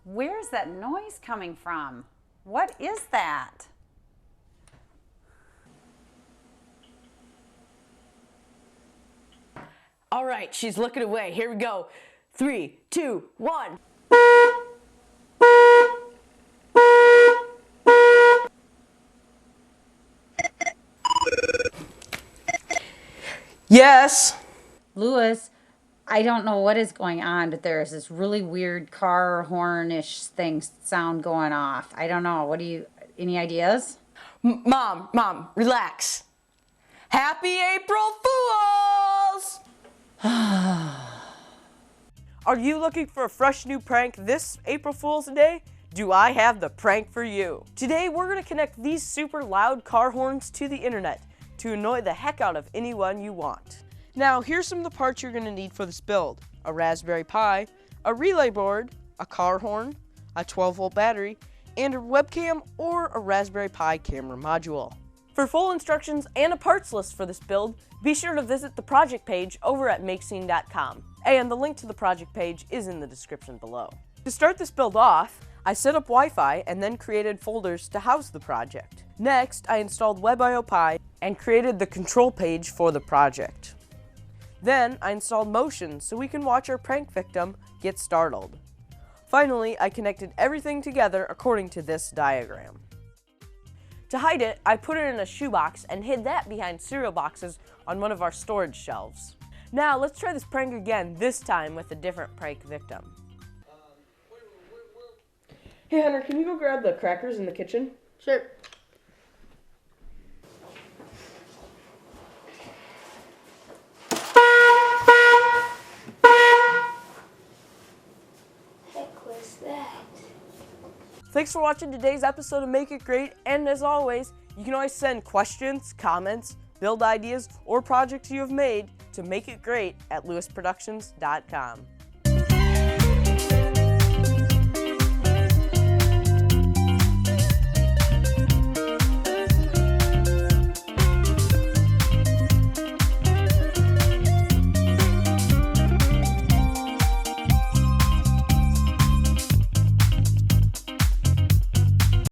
Where's that noise coming from? What is that? All right, she's looking away. Here we go. 3, 2, 1. Yes. Lewis, I don't know what is going on, but there is this really weird car horn-ish thing sound going off. I don't know. Any ideas? Mom, relax. Happy April Fools! Are you looking for a fresh new prank this April Fool's Day? Do I have the prank for you? Today we're going to connect these super loud car horns to the internet to annoy the heck out of anyone you want. Now here's some of the parts you're going to need for this build. A Raspberry Pi, a relay board, a car horn, a 12-volt battery, and a webcam or a Raspberry Pi camera module. For full instructions and a parts list for this build, be sure to visit the project page over at makescene.com. And the link to the project page is in the description below. To start this build off, I set up Wi-Fi and then created folders to house the project. Next, I installed WebIO Pi and created the control page for the project. Then, I installed Motion so we can watch our prank victim get startled. Finally, I connected everything together according to this diagram. To hide it, I put it in a shoebox and hid that behind cereal boxes on one of our storage shelves. Now, let's try this prank again, this time with a different prank victim. Hey Hunter, can you go grab the crackers in the kitchen? Sure. Heck was that? Thanks for watching today's episode of Make It Great, and as always, you can always send questions, comments, build ideas, or projects you have made to makeitgreat@lewisproductions.com.